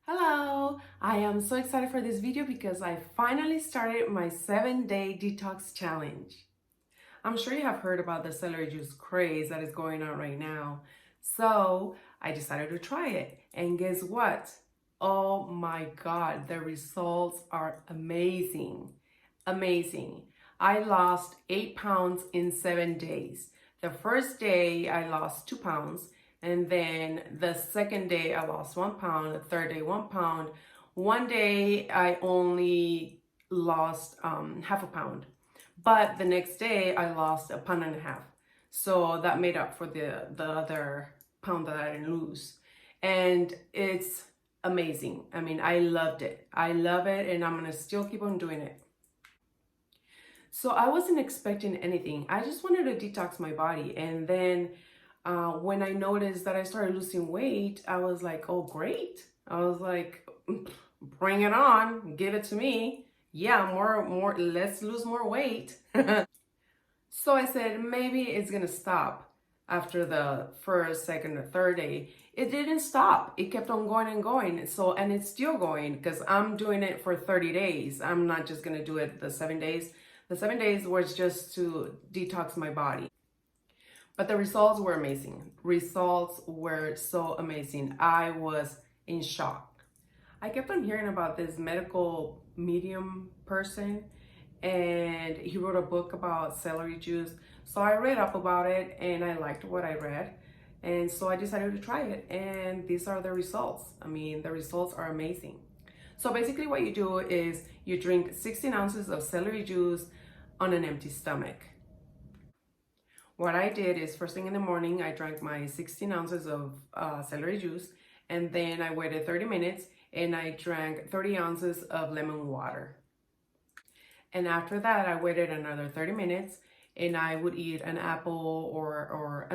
Hello! I am so excited for this video because I finally started my 7-day detox challenge. I'm sure you have heard about the celery juice craze that is going on right now. So I decided to try it. And guess what? Oh my God, the results are amazing. Amazing. I lost 8 pounds in 7 days. The first day I lost 2 pounds. And then the second day I lost 1 pound. The third day 1 pound. One day I only lost half a pound. But the next day I lost 1.5 pounds. So that made up for the other pound that I didn't lose. And it's amazing. I mean, I loved it. I love it, and I'm gonna still keep on doing it. So I wasn't expecting anything. I just wanted to detox my body. And then when I noticed that I started losing weight, I was like, oh, great. I was like, bring it on, give it to me. Yeah, let's lose more weight. So I said, maybe it's gonna stop after the first, second, or third day. It didn't stop. It kept on going and going. And it's still going because I'm doing it for 30 days. I'm not just gonna do it the 7 days. The 7 days was just to detox my body. But the results were amazing. Results were so amazing. I was in shock. I kept on hearing about this medical medium person, and he wrote a book about celery juice. So I read up about it and I liked what I read. And so I decided to try it, and these are the results. I mean, the results are amazing. So basically what you do is you drink 16 ounces of celery juice on an empty stomach. What I did is first thing in the morning, I drank my 16 ounces of celery juice, and then I waited 30 minutes and I drank 30 ounces of lemon water. And after that, I waited another 30 minutes and I would eat an apple or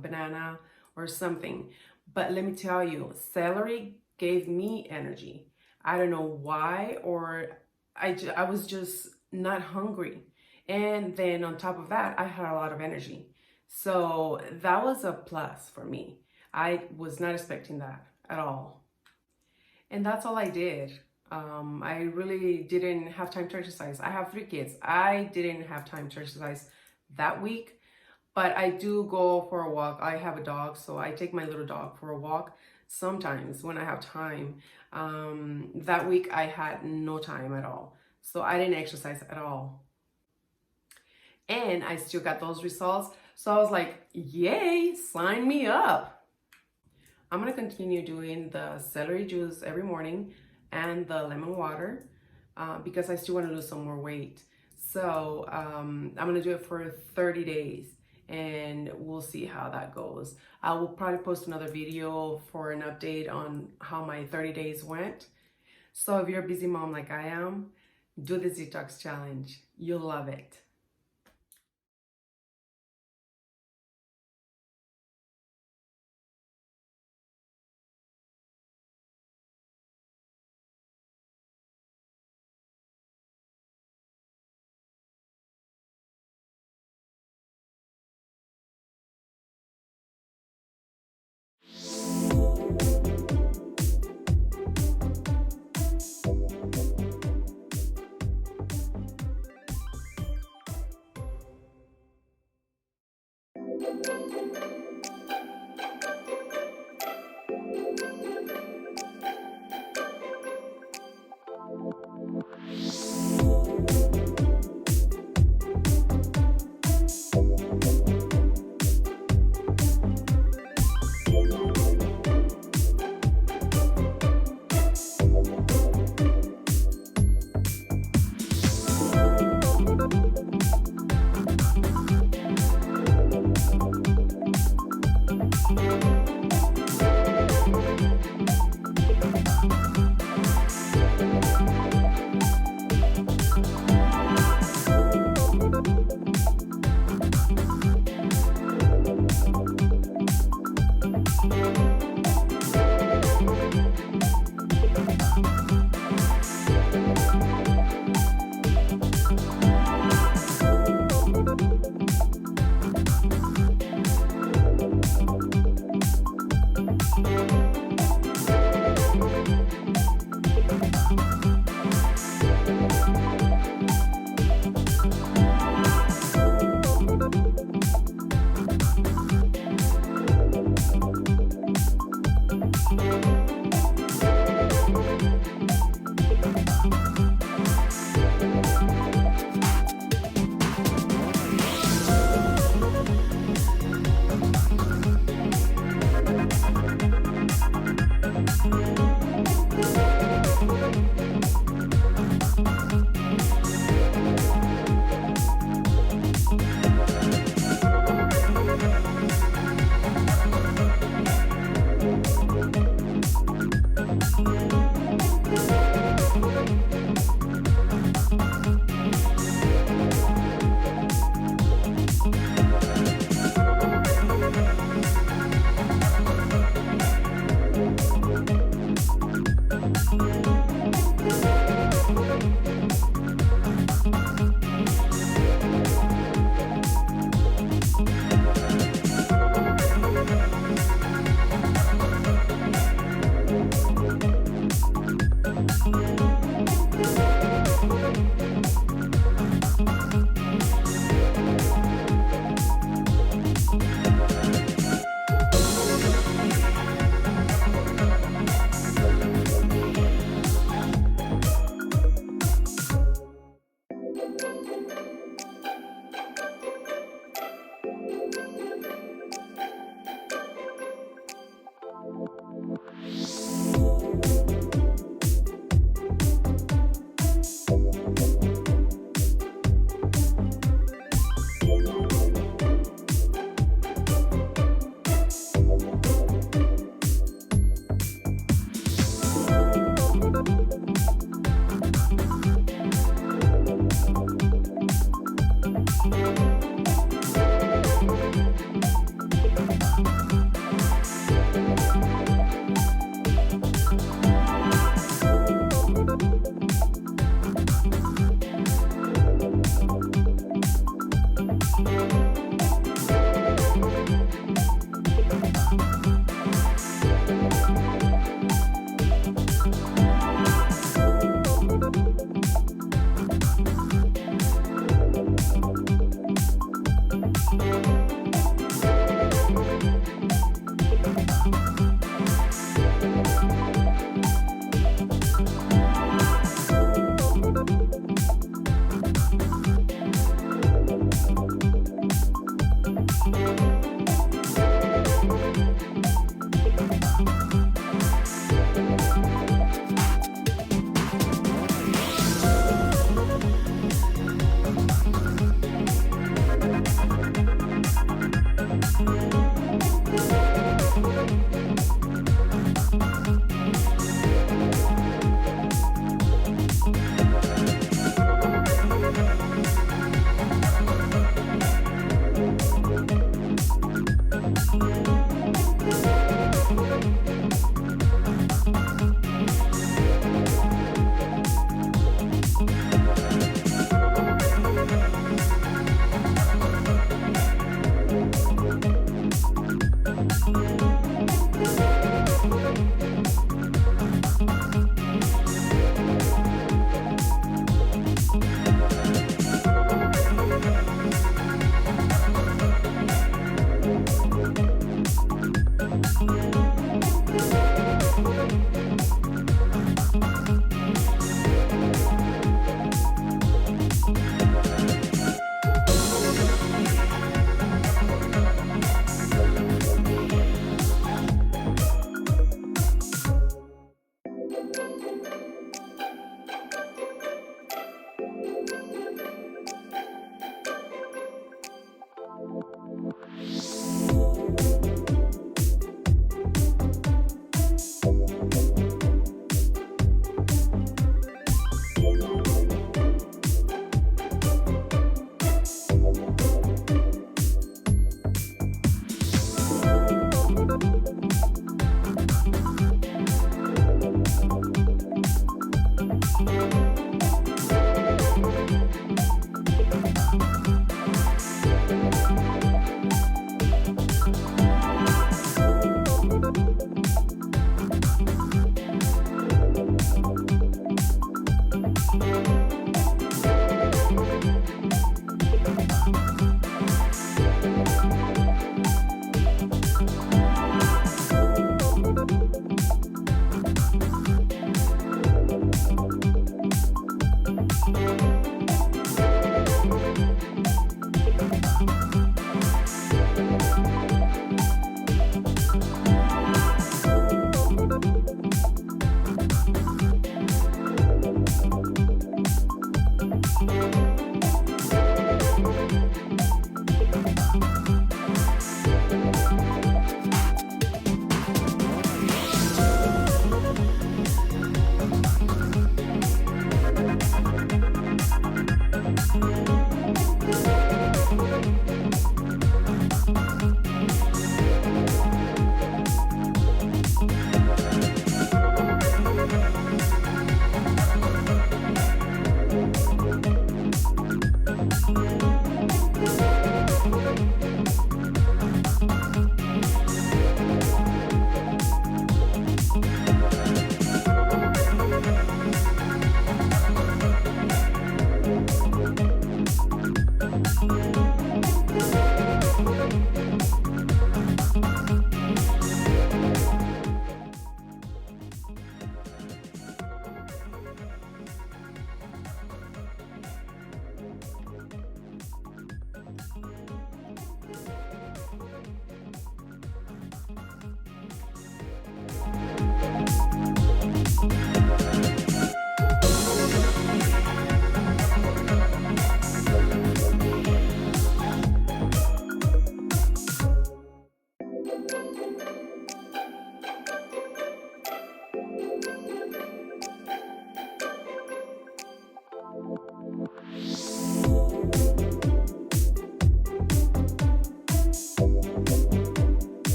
banana or something. But let me tell you, celery gave me energy. I don't know why, or I was just not hungry. And then on top of that, I had a lot of energy. So that was a plus for me. I was not expecting that at all. And that's all I did. I really didn't have time to exercise. I have 3 kids. I didn't have time to exercise that week, but I do go for a walk. I have a dog, so I take my little dog for a walk sometimes when I have time. That week I had no time at all, so I didn't exercise at all. And I still got those results. So I was like, yay, sign me up. I'm gonna continue doing the celery juice every morning and the lemon water because I still wanna lose some more weight. So I'm gonna do it for 30 days and we'll see how that goes. I will probably post another video for an update on how my 30 days went. So if you're a busy mom like I am, do this detox challenge. You'll love it.